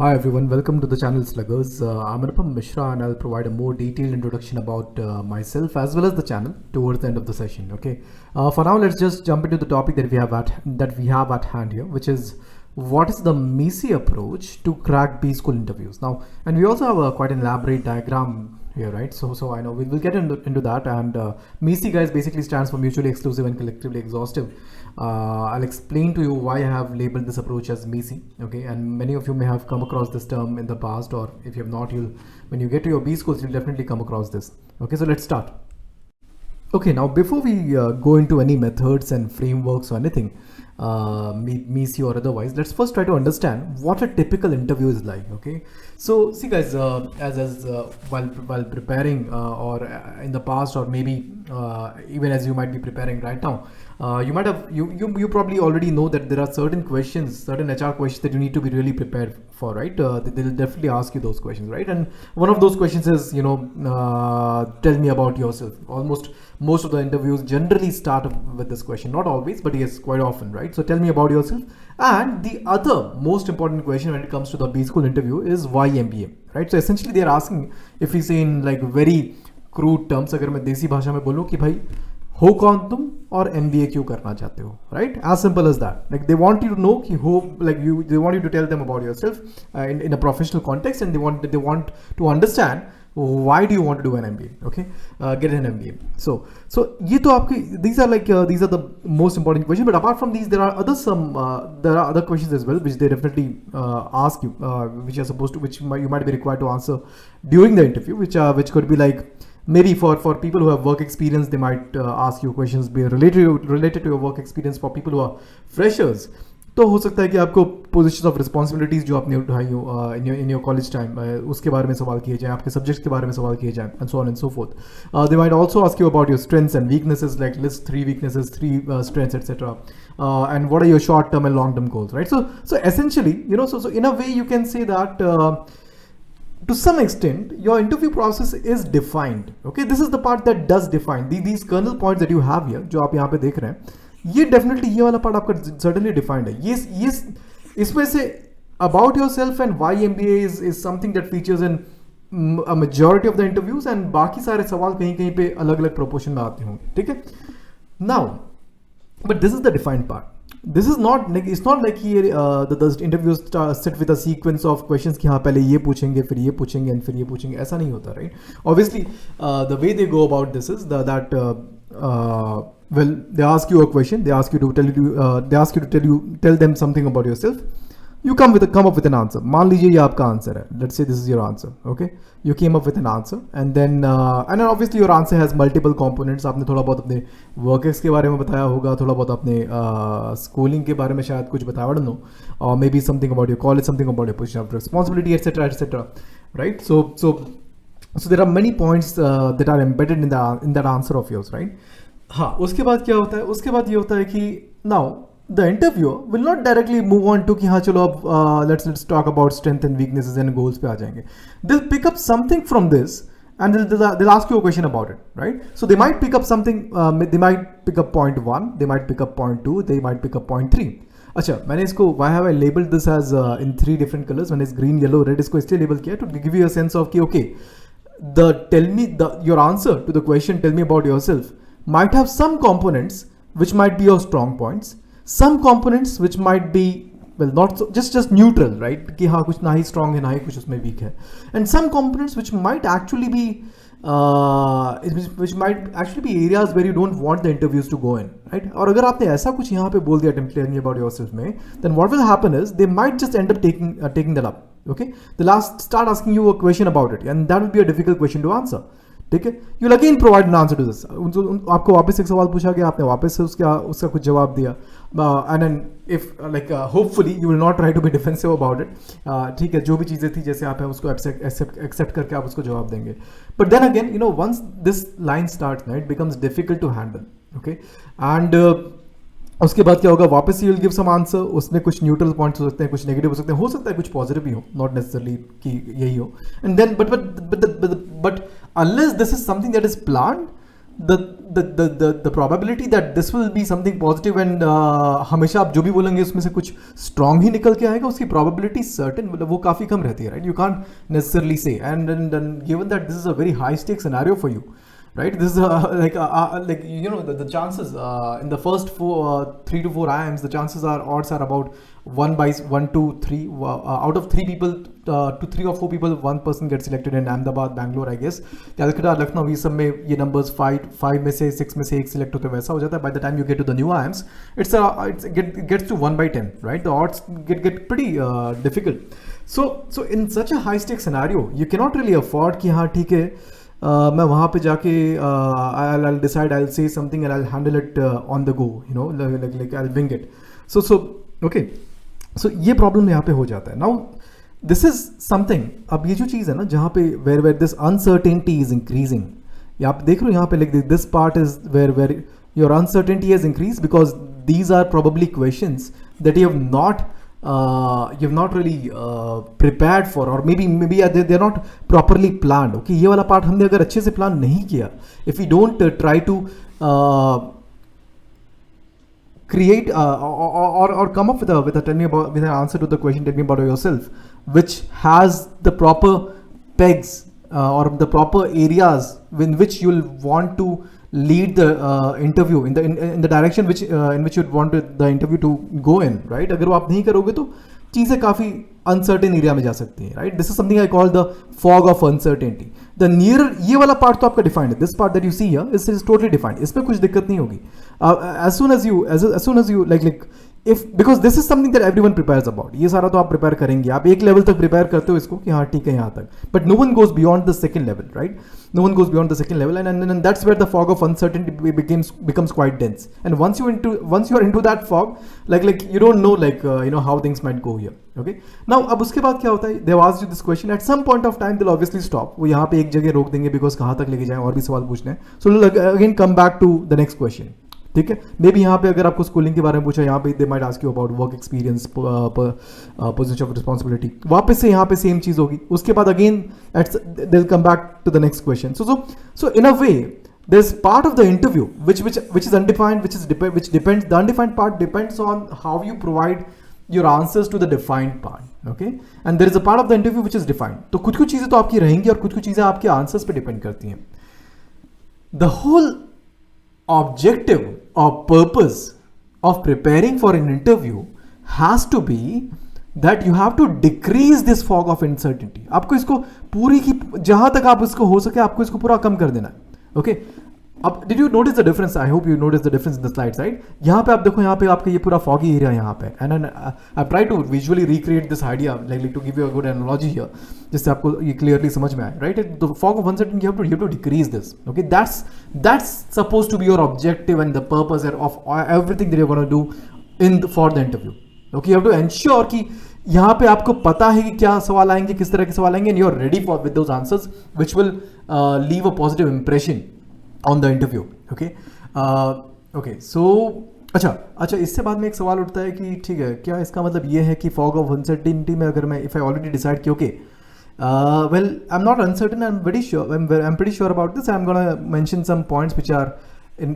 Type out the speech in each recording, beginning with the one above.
Hi everyone, welcome to the channel Sluggers. I'm Anupam Mishra and I'll provide a more detailed introduction about myself as well as the channel towards the end of the session. Okay. For now, let's just jump into the topic that we have at hand here, which is what is the MECE approach to crack B school interviews. Now, and we also have quite an elaborate diagram here, right? So I know we'll get into that. And MECE, guys, basically stands for mutually exclusive and collectively exhaustive. I'll explain to you why I have labeled this approach as MECE. Okay, and many of you may have come across this term in the past, or if you have not, when you get to your B schools, you'll definitely come across this. Okay, so let's start. Okay, now before we go into any methods and frameworks or anything, MECE or otherwise, let's first try to understand what a typical interview is like. Okay, so see guys, while preparing or in the past, or maybe even as you might be preparing right now, you probably already know that there are certain questions, certain HR questions that you need to be really prepared for, right? They'll definitely ask you those questions, right? And one of those questions is, tell me about yourself. Almost most of the interviews generally start with this question, not always, but yes, quite often, right? So tell me about yourself. And the other most important question when it comes to the B school interview is why MBA, right? So essentially they are asking, if we say in like very crude terms, अगर मैं देसी भाषा में बोलूँ कि भाई हो कौन तुम और MBA क्यों करना चाहते हो, right? As simple as that. Like they want you to know कि हो, like they want you to tell them about yourself in a professional context, and they want to understand why do you want to do an MBA, okay? Get an MBA. So ये तो आपके these are the most important questions. But apart from these, there are other questions as well, which they definitely ask you, which you might be required to answer during the interview, which could be like, maybe for people who have work experience, they might ask you questions be related to your work experience. For people who are freshers, तो हो सकता है कि आपको positions of responsibilities जो आपने उठाई हो इन योर कॉलेज टाइम, उसके बारे में सवाल किए जाएं, आपके सब्जेक्ट्स के बारे में सवाल किए जाएं, and so on and so fourth. They might also ask you about your strengths and weaknesses, like list 3 weaknesses, 3 strengths, etc. And what are your short term and long term goals, right? So essentially, so in a way you can say that to some extent your interview process is defined. Okay, this is the part that does define these kernel points that you have here, जो आप यहाँ पे देख रहे हैं. ये definitely ये वाला पार्ट आपका सर्टेनली डिफाइंड है. ये इसमें से about yourself and why MBA is something that features in a majority of the interviews, and बाकी सारे सवाल कहीं कहीं पे अलग अलग प्रोपोर्शन में आते होंगे. ठीक है, now but this is the defined part. This is not like, it's not like here the interviews sit with a sequence of questions कि हाँ पहले ये पूछेंगे फिर ये पूछेंगे and फिर ये पूछेंगे. ऐसा नहीं होता, right? Obviously the way they go about this is that well, they ask you a question, they ask you to tell them something about yourself. You come up with an answer. मान लीजिए ये आपका answer है. Let's say this is your answer. Okay, you came up with an answer, and then obviously your answer has multiple components. आपने थोड़ा बहुत अपने work ex के बारे में बताया होगा, थोड़ा बहुत अपने schooling के बारे में शायद कुछ बताया, I don't know, or maybe something about your college, something about your position of responsibility, etc., right? So there are many points that are embedded in that answer of yours, right? हाँ, उसके बाद क्या होता है? उसके बाद ये होता है कि now the interviewer will not directly move on to कि हाँ चलो अब let's talk about strength and weaknesses and goals पे आ जाएंगे. They'll pick up something from this and they'll ask you a question about it, right? So they might pick up something, they might pick up point 1, they might pick up point 2, they might pick up point 3. अच्छा, मैंने इसको why have I labeled this as in 3 different colors? मैंने इस green, yellow, red इसको इसलिए label किया to give you a sense of कि okay, your answer to the question tell me about yourself might have some components which might be your strong points, some components which might be, well, not so, just neutral, right? कि हाँ कुछ ना ही strong है ना ही कुछ उसमें weak है, and some components which might actually be areas where you don't want the interviews to go in, right? और अगर आपने ऐसा कुछ यहाँ पे बोल दिया tell me about yourself में, then what will happen is they might just end up taking that up. Okay, they'll start asking you a question about it, and that will be a difficult question to answer. ठीक है, you will again provide an answer to this. आपको वापस एक सवाल पूछा गया, आपने वापस से उसका कुछ जवाब दिया, and if like hopefully you will not try to be defensive about it. ठीक है, जो भी चीज़ें थी जैसे आप हैं उसको एक्सेप्ट करके आप उसको जवाब देंगे. But then again once this line start it becomes difficult to handle. Okay, and उसके बाद क्या होगा? वापस ही विल गिव सम आंसर. उसमें कुछ न्यूट्रल पॉइंट्स हो सकते हैं, कुछ नेगेटिव हो सकता है कुछ पॉजिटिव भी हो, नॉट नेसेसरली कि यही हो. And then but unless this is something that is planned, the probability that this will be something positive and हमेशा आप जो भी बोलेंगे उसमें से कुछ strong ही निकल के आएगा, उसकी probability certain मतलब वो काफ़ी कम रहती है, right? You can't necessarily say, and given that this is a very high stake scenario for you, right? This is like you know the chances in the first 3 to 4 IIMs, the chances are odds are about 1 by 1 to 3 out of 3 people to 3 or 4 people, 1 person gets selected in Ahmedabad, Bangalore, I guess. Calcutta, Lucknow, ये सब में ये numbers 5 में से 6 में से 1 select होते वैसा हो जाता है. By the time you get to the new IIMs, it gets to 1 by 10, right? The odds get pretty difficult. So in such a high stake scenario, you cannot really afford कि हाँ ठीक है मैं वहाँ पे जाके I'll decide, I'll say something and I'll handle it on the go, you know, like I'll wing it. So okay, so ये problem यहाँ पे हो जाता है. Now this is something, अब ये जो चीज़ है ना जहाँ पे where this uncertainty is increasing, ये आप देख रहे हो यहाँ पे like this part is where your uncertainty has increased because these are probably questions that you have not really prepared for, or maybe they're not properly planned. Okay, ये वाला part हमने अगर अच्छे से plan नहीं किया, if we don't try to create or come up with a tell me about with an answer to the question, tell me about yourself, which has the proper pegs or the proper areas in which you'll want to lead the interview in the direction in which you'd want the interview to go in, right? अगर वो आप नहीं करोगे तो चीज़ें काफ़ी uncertain area में जा सकती हैं, right? This is something I call the fog of uncertainty. The nearer ये वाला part तो आपका defined है. This part that you see here is totally defined. इसमें कुछ दिक्कत नहीं होगी. As soon as you like if because this is something that everyone prepares about, ये सारा तो आप prepare करेंगे, आप एक level तक prepare करते हो इसको कि हाँ ठीक है यहाँ तक, but no one goes beyond the second level, right? No one goes beyond the second level, and that's where the fog of uncertainty becomes quite dense. And once you are into that fog, like you don't know you know how things might go here. Okay, now अब उसके बाद क्या होता है? They have asked you this question. At some point of time, they'll obviously stop. वो यहाँ पे एक जगह रोक देंगे because कहाँ तक लेके जाएं और भी सवाल पूछने हैं. So again come back to the next question. ठीक है, मे बी यहाँ पे अगर आपको स्कूलिंग के बारे में पूछा, यहाँ पे they might ask you about work experience, position of responsibility, वापस से यहाँ पे सेम चीज़ होगी. उसके बाद again they will come back to the next question. So in a way there is part of the interview which is undefined, which depends, the undefined part depends on how you provide your answers to the defined part. Okay, and there is a part of the interview which is defined. तो कुछ चीज़ें तो आपकी रहेंगी और कुछ चीज़ें आपके आंसर्स पे डिपेंड करती हैं. The whole objective or purpose of preparing for an interview has to be that you have to decrease this fog of uncertainty. आपको इसको पूरी की जहां तक आप इसको हो सके आपको इसको पूरा कम कर देना है. ओके, अब did you notice the difference? I hope you noticed the difference in the slides, right? यहाँ पे आप देखो, यहाँ पे आपका ये पूरा foggy area यहाँ पे, and I try to visually recreate this idea, like to give you a good analogy here, जिससे आपको ये clearly समझ में आए, right? The fog of uncertainty, you have to decrease this. Okay, that's supposed to be your objective and the purpose of everything that you're going to do for the interview. Okay, you have to ensure कि यहाँ पे आपको पता है कि क्या सवाल आएंगे, किस तरह के सवाल आएंगे, and you're ready with those answers, which will leave a positive impression on the interview. Okay, okay, so अच्छा इससे बाद में एक सवाल उठता है कि ठीक है, क्या इसका मतलब ये है कि fog of uncertainty में अगर मैं if I already decide कि okay, well I'm not uncertain, I'm pretty sure about this, I'm gonna mention some points which are in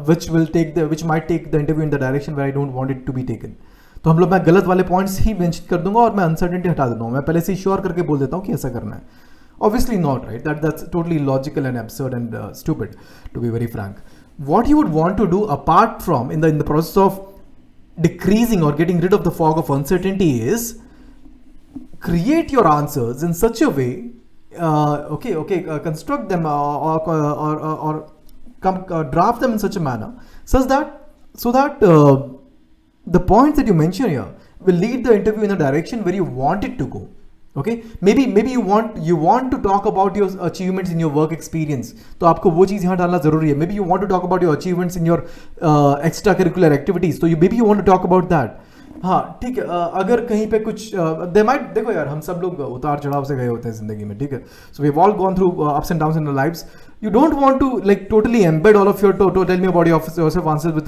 which might take the interview in the direction where I don't want it to be taken. तो हम लोग मैं गलत वाले points ही mention कर दूंगा और मैं अनसर्टेनिटी हटा देता हूँ, मैं पहले से ही श्योर करके बोल देता हूँ कि ऐसा करना है. Obviously not, right? That's totally illogical and absurd and stupid, to be very frank. What you would want to do apart from in the process of decreasing or getting rid of the fog of uncertainty is create your answers in such a way, construct them or draft them in such a manner so that the points that you mention here will lead the interview in a direction where you want it to go. Okay, maybe you want to talk about your achievements in your work experience, तो आपको वो चीज़ यहाँ डालना ज़रूरी है. Maybe you want to talk about your achievements in your extracurricular activities, तो maybe you want to talk about that. हाँ ठीक है, अगर कहीं पे कुछ देखो यार, हम सब लोग उतार चढ़ाव से गए होते हैं जिंदगी में, ठीक है. So we've all gone through ups and downs in our lives. You don't want to like totally embed all of your to tell me about yourself answers with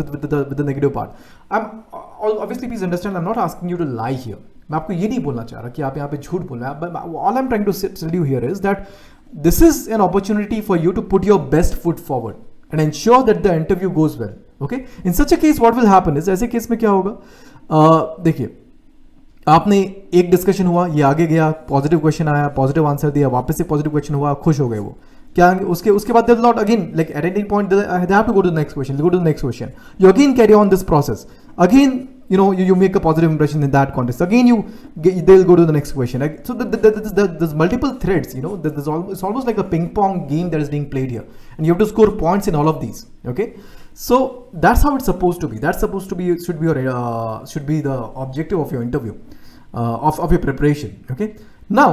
the negative part. Obviously please understand, I'm not asking you to lie here. मैं आपको ये नहीं बोलना चाह रहा कि आप यहाँ पे झूठ बोल रहे हैं. All I'm trying to tell you here is that this is an opportunity for you to put your best foot forward and ensure that the interview goes well. Okay, in such a case what will happen is, ऐसे case में क्या होगा, देखिए आपने एक discussion हुआ, ये आगे गया, पॉजिटिव क्वेश्चन आया, पॉजिटिव आंसर दिया, वापस से पॉजिटिव क्वेश्चन हुआ, खुश हो गए वो, क्या उसके बाद they will not again like at any point they have to go to the next question, go to the next question, you again carry on this process, again you make a positive impression in that context, again they'll go to the next question. Like, so there's multiple threads, it's almost like a ping pong game that is being played here, and you have to score points in all of these. Okay, so that's how it's supposed to be. That's supposed to be should be the objective of your interview, of your preparation. Okay, now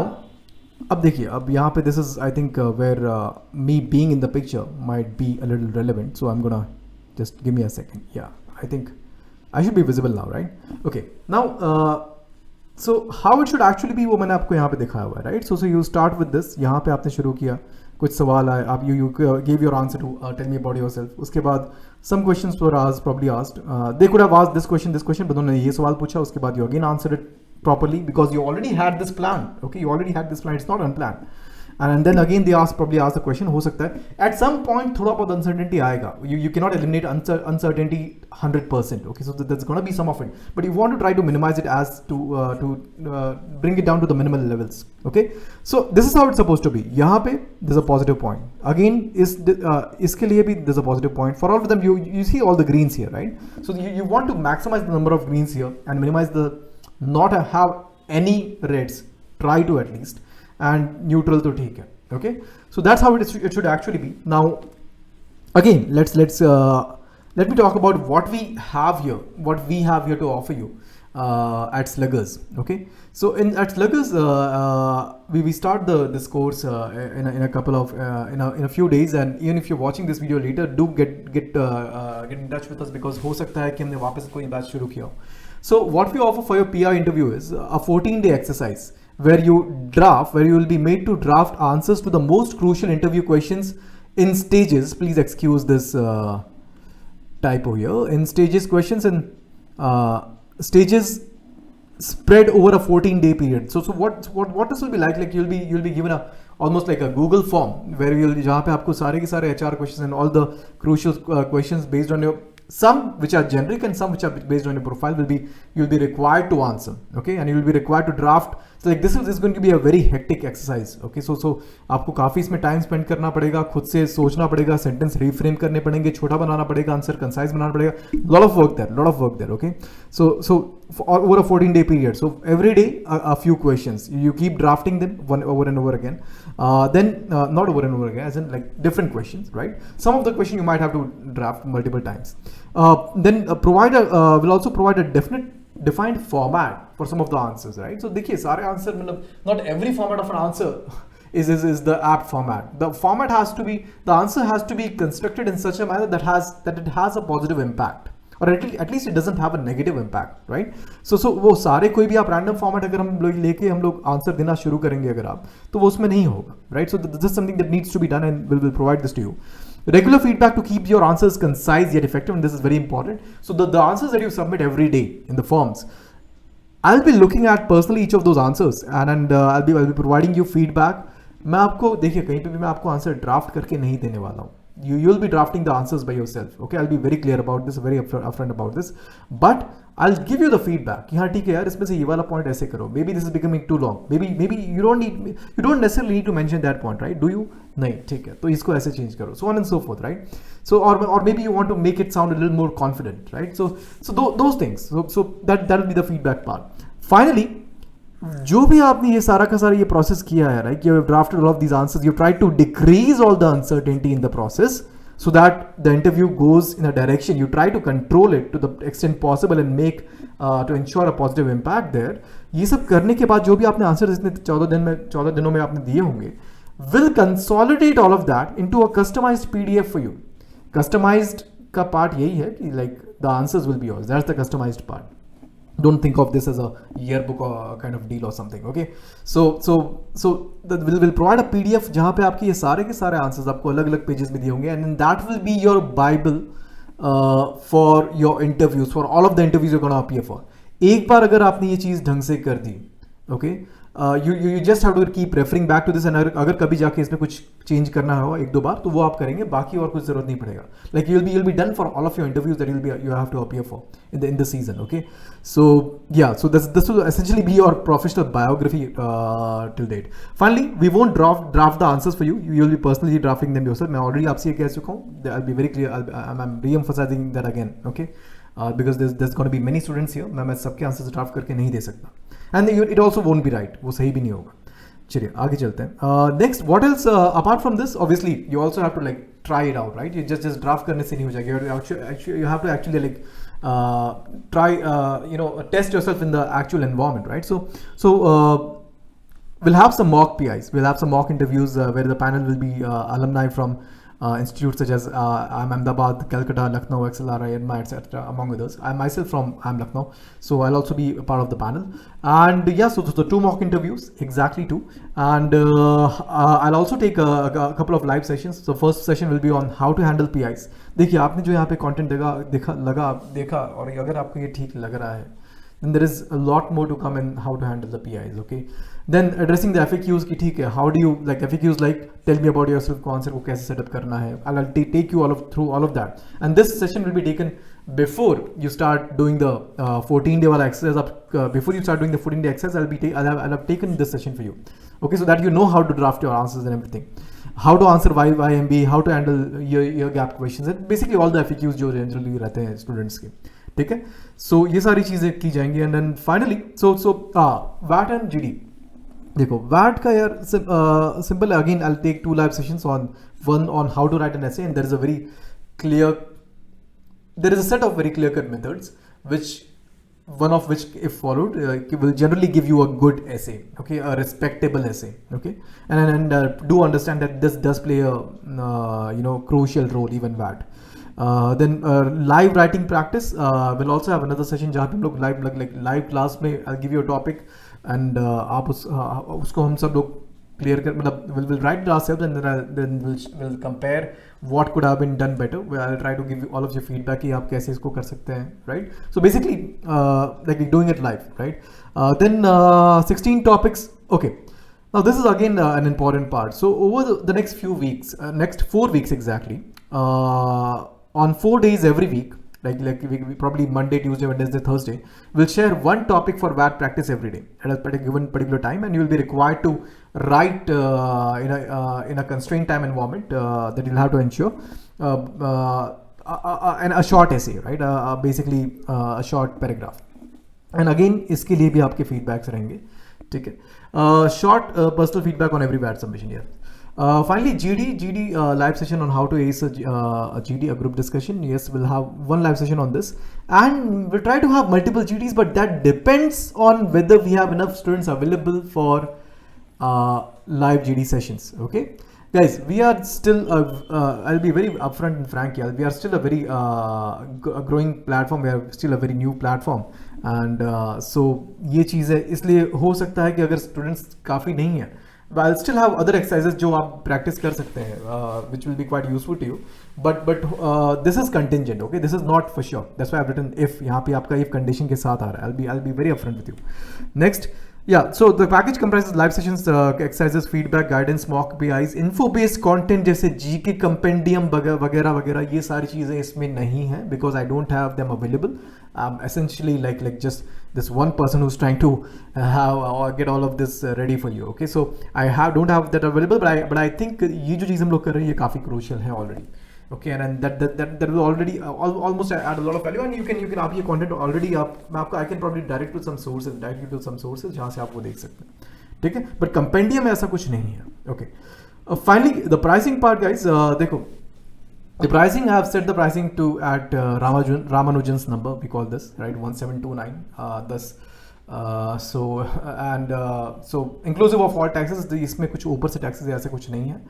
अब देखिए, अब यहाँ पे this is I think where me being in the picture might be a little relevant, so I'm gonna just give me a second. Yeah, I think I should be visible now, right? Okay, now so how it should actually be, वो मैंने आपको यहाँ पे दिखाया हुआ है, right? So you start with this, यहाँ पे आपने शुरू किया, कुछ सवाल आए, आप you gave your answer to tell me about yourself. उसके बाद some questions were probably asked. They could have asked this question, but उन्होंने ये सवाल पूछा, उसके बाद you again answered it properly because you already had this plan. Okay, you already had this plan. It's not unplanned. And then again they probably ask the question, हो सकता है at some point थोड़ा बहुत uncertainty आएगा. You cannot eliminate uncertainty 100%. Okay, so there's going to be some of it, but you want to try to minimize it as to bring it down to the minimal levels. Okay, so this is how it's supposed to be. यहाँ पे there's a positive point. Again इसके लिए भी there's a positive point. For all of them you see all the greens here, right? So you want to maximize the number of greens here and minimize the not have any reds. Try to at least. And neutral to ठीक है. Okay, so that's how it should actually be. Now again let me talk about what we have here to offer you at Sluggers. Okay, so at Sluggers we start this course in a couple of in a few days, and even if you're watching this video later, do get in touch with us because हो सकता है कि हमने वापस कोई batch शुरू किया हो. So what we offer for your PR interview is a 14-day exercise where you will be made to draft answers to the most crucial interview questions in stages. Please excuse this typo here. In stages, questions in stages spread over a 14-day period. So what this will be like you'll be given almost like a Google form where जहाँ पे आपको सारे के सारे HR questions and all the crucial questions based on your, some which are generic and some which are based on your profile you'll be required to answer. Okay, and you'll be required to draft. So like this is going to be a very hectic exercise. Okay, so आपको काफी इसमें time spend करना पड़ेगा, खुद से सोचना पड़ेगा, sentence reframe करने पड़ेंगे, छोटा बनाना पड़ेगा, आंसर कंसाइज बनाना पड़ेगा, lot of work there. Okay, so over a 14-day period, so every day a few questions, you keep drafting them over and over again, then not over and over again, as in like different questions, right? Some of the questions you might have to draft multiple times. Then will also provide a defined format for some of the answers, right? So देखिए सारे answer मतलब not every format of an answer is the apt format. The format has to be, the answer has to be constructed in such a manner that it has a positive impact, or at least it doesn't have a negative impact, right? So वो सारे कोई भी आप random format अगर हम लोग लेके हम लोग आंसर देना शुरू करेंगे अगर आप, तो वो उसमें नहीं होगा, right? So this is something that needs to be done, and we'll provide this to you. Regular feedback to keep your answers concise yet effective, and this is very important. So the answers that you submit every day in the forms, I'll be looking at personally each of those answers, and I'll be providing you feedback. मैं आपको देखिए कहीं पे भी मैं आपको answer draft करके नहीं देने वाला हूँ. You'll be drafting the answers by yourself. Okay, I'll be very clear about this, very upfront about this. But I'll give you the feedback कि हाँ ठीक है यार, इसमें से ये वाला point ऐसे करो. Maybe this is becoming too long. Maybe you don't necessarily need to mention that point, right? Do you? नहीं ठीक है, तो इसको ऐसे change करो. So on and so forth, right? So or maybe you want to make it sound a little more confident, right? So those things. So that will be the feedback part. Finally, जो भी आपने ये सारा का सारा ये process किया है, right? You have drafted all of these answers. You try to decrease all the uncertainty in the process so that the interview goes in a direction. You try to control it to the extent possible and make to ensure a positive impact there. ये सब करने के बाद जो भी आपने answer इसने 14 दिनों में आपने दिए होंगे, will consolidate all of that into a customized PDF for you. Customized का part यही है कि like the answers will be yours. That's the customized part. Don't think of this as a yearbook or kind of deal or something. Okay, so we'll provide a PDF जहाँ पे आपकी ये सारे के सारे answers आपको अलग अलग pages में दिए होंगे, and then that will be your Bible for your interviews, for all of the interviews you're gonna appear for. एक बार अगर आपने ये चीज़ ढंग से कर दी, okay you just have to keep referring back to this and अगर कभी जाके इसमें कुछ चेंज करना हो एक दो बार तो वो आप करेंगे, बाकी और कुछ जरूरत नहीं पड़ेगा. Like you'll be done for all of your interviews that you have to appear for in the season. Okay, so yeah, so this will essentially be your professional biography till date. Finally, we won't draft the answers for you. You'll be personally drafting them yourself. मैं already आपसे ये कह चुका हूँ. I'll be very clear. I'm re-emphasizing that again. Okay. Because there's going to be many students here. मैं सबके answers draft करके नहीं दे सकता. And it also won't be right. वो सही भी नहीं होगा. चलिए आगे चलते हैं. Next, what else apart from this? Obviously, you also have to like try it out, right? You just draft करने से नहीं हो जाएगा. You have to actually like try test yourself in the actual environment, right? So we'll have some mock PIs. We'll have some mock interviews where the panel will be alumni from institutes such as Ahmedabad, Calcutta, Lucknow, XLRI, EDMA, etc. among others. I'm myself I'm Lucknow, so I'll also be a part of the panel. And yeah, so the 2 mock interviews, exactly 2. And I'll also take a couple of live sessions. So first session will be on how to handle PIs. देखिए आपने जो यहाँ पे content देखा और अगर आपको ये ठीक लग रहा है, then there is a lot more to come in how to handle the PIs. Okay, then addressing the FAQs की ठीक है, how do you like FAQs like tell me about yourself को आंसर को कैसे सेटअप करना है. I'll take you through all of that, and this session will be taken before you start doing the 14-day wala exercise. Before you start doing the 14-day exercise, I'll have taken this session for you. Okay, so that you know how to draft your answers and everything, how to answer YMB, how to handle your gap questions, and basically all the FAQs जो generally रहते हैं students के. ठीक है, सो ये सारी चीज़ें की जाएंगी. एंड देन फाइनली वैट एंड जीडी. देखो वैट का यार सिंपल है. Again I will take 2 live sessions one on how to write an essay, and there is a set of very clear cut methods one of which if followed will generally give you a good essay, okay, a respectable essay. Okay, and do understand that this does play a crucial role, even that. Then live writing practice, we'll also have another session जहाँ पे हम लोग live class में I'll give you a topic and आप उसको हम सब लोग clear कर मतलब we'll write it ourselves, and then we'll compare what could have been done better. I'll try to give you all of your feedback कि आप कैसे इसको कर सकते हैं, right? So basically like doing it live, right? Then 16 topics. Okay, now this is again an important part. So over the next few weeks, next 4 weeks exactly, on 4 days every week, like we probably Monday, Tuesday, Wednesday, Thursday, we'll share one topic for WAT practice every day at a given particular time, and you will be required to write in a constrained time environment that you'll have to ensure and a short essay, right? Basically a short paragraph. And again इसके लिए भी आपके feedbacks रहेंगे, ठीक है? Short personal feedback on every WAT submission here. Finally, GD live session on how to ace a GD, a group discussion. Yes, we'll have one live session on this, and we'll try to have multiple GDs, but that depends on whether we have enough students available for live GD sessions. Okay, guys, we are still I'll be very upfront and frank here. We are still a very a growing platform. We are still a very new platform, and so ये चीज़ है, इसलिए हो सकता है कि अगर students काफ़ी नहीं है, I'll still have other exercises जो आप practice कर सकते हैं, which will be quite useful to you. But this is contingent, okay? This is not for sure. That's why I've written if. यहाँ पे आपका if condition के साथ आ रहा है. I'll be very upfront with you. Next, yeah. So the package comprises live sessions, exercises, feedback, guidance, mock PIs, info-based content जैसे GK compendium वगैरह ये सारी चीज़ें इसमें नहीं है, because I don't have them available. Essentially like just this one person who's trying to have or get all of this ready for you. Okay, so I don't have that available, but I think ये जो चीज़ हम लोग कर रहे हैं ये काफ़ी crucial है already. Okay, and that will already almost add a lot of value, and you can आप ये content already I can probably direct you to some sources जहाँ से आप वो देख सकते हैं, ठीक है? But compendium में ऐसा कुछ नहीं है. Okay, finally the pricing part, guys. देखो, the pricing, I have set the pricing to at Ramanujan's number, we call this, right, 1729. Thus so inclusive of all taxes, इसमें कुछ ऊपर से taxes ऐसे कुछ नहीं है.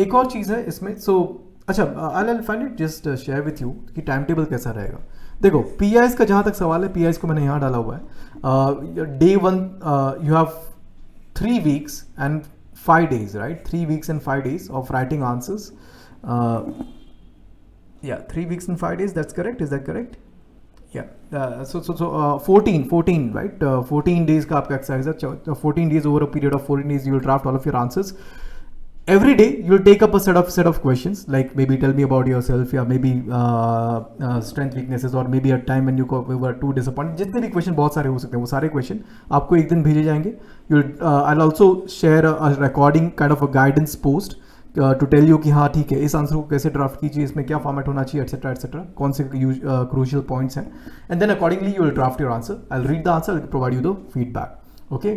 एक और चीज़ है इसमें, so अच्छा, I'll find it just share with you कि टाइम टेबल कैसा रहेगा. देखो, PIs का जहाँ तक सवाल है, PIs को मैंने यहाँ डाला हुआ है. Day 1 you have 3 weeks and 5 days, right? 3 weeks and 5 days of writing answers. Yeah, 3 weeks and 5 days, that's correct. Is that correct? Yeah. 14, right? 14 days का आपका exercise है. 14 days, over a period of 14 days, you will draft all of your answers. Every day you will take up a set of questions, like maybe tell me about yourself, या maybe strength weaknesses, or maybe a time when you were too disappointed. जितने भी question बहुत सारे हो सकते हैं, वो सारे question आपको एक दिन भेजे जाएंगे. I'll also share a recording kind of a guidance post to tell you कि हाँ ठीक है, इस आंसर को कैसे ड्राफ्ट कीजिए, इसमें क्या फॉर्मेट होना चाहिए, एटसेट्रा एटसेट्रा, कौन से क्रूशियल पॉइंट्स हैं, and then accordingly you will draft your answer. I will read the answer, I will provide you the feedback. Okay,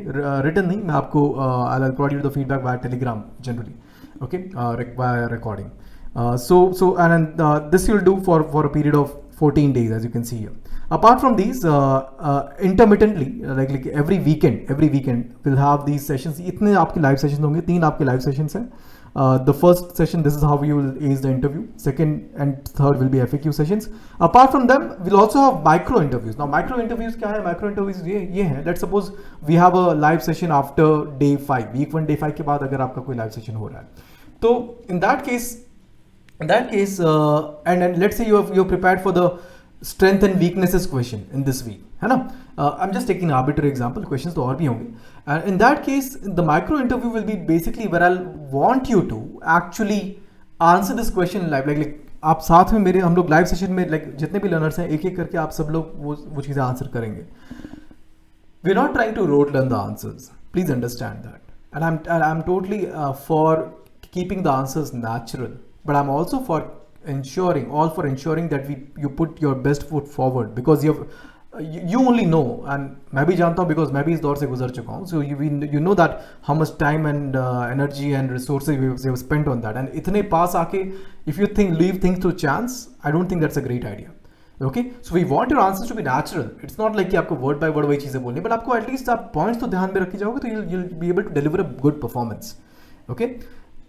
written नहीं, मैं आपको I'll provide you the feedback via Telegram generally. Okay, via recording. And this you'll do for a period of 14 days, as you can see here. Apart from these, intermittently, like every weekend we'll have these sessions. इतने आपके live sessions होंगे, 3 आपके live sessions हैं. The first session, this is how you will ace the interview. Second and third will be FAQ sessions. Apart from them, we'll also have micro interviews. Now, micro interviews क्या है? Micro interviews ये हैं. Let's suppose we have a live session after day 5. Week 1 day 5 के बाद अगर आपका कोई live session हो रहा है, तो in that case, and let's say you're prepared for the strength and weaknesses question in this week, है ना? I'm just taking an arbitrary example. Questions तो और भी होंगे. And in that case, the micro interview will be basically where I'll want you to actually answer this question live. Like आप साथ में मेरे, हम लोग live session में, like जितने भी learners हैं, एक एक करके आप सब लोग वो चीज़ें answer करेंगे. We're not trying to rote learn the answers. Please understand that. And I'm totally for keeping the answers natural. But I'm also for ensuring that you put your best foot forward, because you only know, and मैं भी जानता हूँ because मैं भी इस दौर से गुजर चुका हूँ. So you know that how much time and energy and resources we have spent on that. And इतने पास आके if you leave things to chance, I don't think that's a great idea. Okay, so we want your answers to be natural. It's not like कि आपको word by word वही चीज़ें बोलनी, but आपको at least आप points तो ध्यान में रखी जाओगे, तो you'll be able to deliver a good performance. Okay,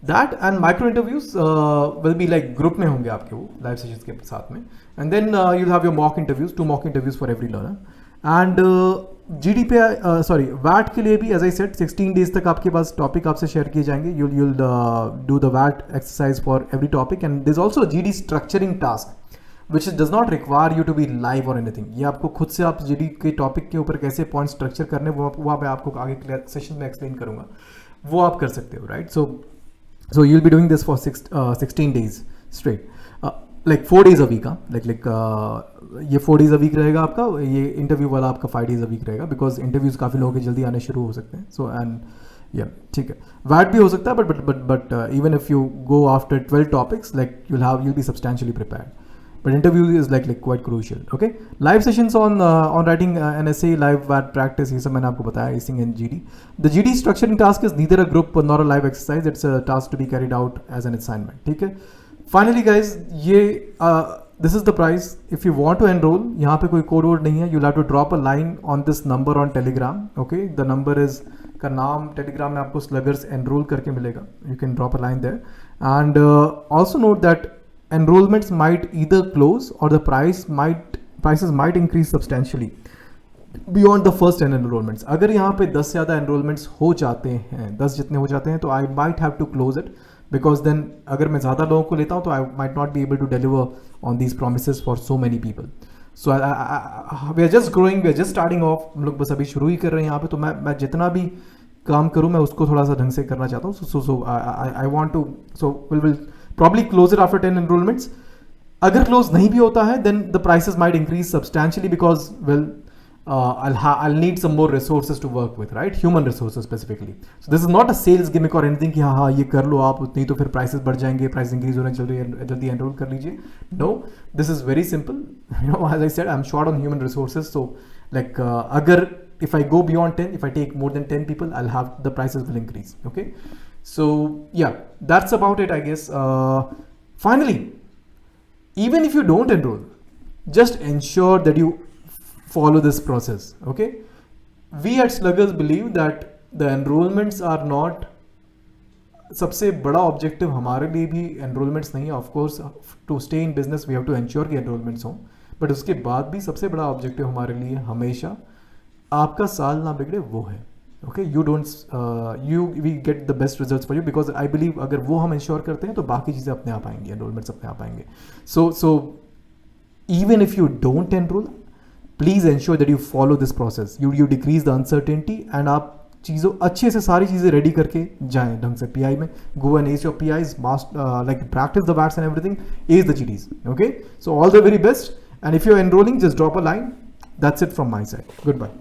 that and micro interviews will be like group में होंगे आपके वो live sessions के साथ में, and then you'll have your mock interviews, 2 mock interviews for every learner. And GD पे WAT के लिए भी, as I said, 16 days तक आपके पास topic आपसे share किए जाएंगे. You'll do the WAT exercise for every topic, and there's also a GD structuring task which does not require you to be live or anything. ये आपको खुद से आप GD के टॉपिक के ऊपर कैसे पॉइंट स्ट्रक्चर करने, वो मैं आपको आगे सेशन में एक्सप्लेन करूंगा, वो आप कर सकते हो, right? So you'll be doing this for 16 days straight, like 4 days a week. ये 4 days a week रहेगा आपका, ये इंटरव्यू वाला आपका 5 days a week रहेगा, because इंटरव्यूज काफ़ी लोगों के जल्दी आने शुरू हो सकते हैं. So and yeah, ठीक है, WAT भी हो सकता है, but even if you go after 12 topics, like you'll be substantially prepared. But interview is like quite crucial. Okay, live sessions on writing an essay, live WAT practice, ये सब मैंने आपको बताया, acing and GD. The GD structuring task is neither a group nor a live exercise. It's a task to be carried out as an assignment. ठीक है. Finally guys, ये this is the price. If you want to enroll, यहाँ पे कोई code word नहीं है. You'll have to drop a line on this number on Telegram. Okay, the number is का नाम Telegram में आपको Sluggers enroll करके मिलेगा. You can drop a line there. And also note that enrollments might either close or the prices might increase substantially beyond the first 10 enrollments. अगर यहाँ पे 10 से ज़्यादा enrollments हो जाते हैं, 10 जितने हो जाते हैं, तो I might have to close it, because then अगर मैं ज़्यादा लोगों को लेता हूँ तो I might not be able to deliver on these promises for so many people. So we are just growing, we are just starting off. हम लोग बस अभी शुरू ही कर रहे हैं यहाँ पे, तो मैं जितना भी काम करूँ मैं उसको थोड़ा सा ढंग से करना चाहता हूँ. So I want to, so we'll probably close it after 10 enrollments. अगर close नहीं भी होता है, then the prices might increase substantially, because I'll need some more resources to work with, right? Human resources specifically. So this is not a sales gimmick or anything कि हाँ ये कर लो आप, नहीं तो फिर prices बढ़ जाएंगे, price increase होने चल रही है, जल्दी enroll कर लीजिए. No, this is very simple. As I said, I'm short on human resources, so like अगर if I go beyond 10, if I take more than 10 people, the prices will increase. Okay. So yeah, that's about it, I guess. Finally, even if you don't enroll, just ensure that you follow this process. Okay, we at Sluggers believe that the enrollments are not सबसे बड़ा objective हमारे लिए भी enrollments नहीं है. Of course, to stay in business we have to ensure कि enrollments हों, but उसके बाद भी सबसे बड़ा ऑब्जेक्टिव हमारे लिए हमेशा आपका साल ना बिगड़े वो है. Okay, we get the best results for you, because I believe अगर वो हम ensure करते हैं तो बाकी चीज़ें अपने आप आएंगी, enrollments अपने आप आएंगे. So even if you don't enroll, please ensure that you follow this process, you decrease the uncertainty and आप चीज़ों अच्छे से सारी चीज़ें रेडी करके जाएं ढंग से पीआई में. Go and ace your PIs, like practice the WATs and everything, ace the GDs. Okay, so all the very best, and if you're enrolling, just drop a line. That's it from my side. Goodbye.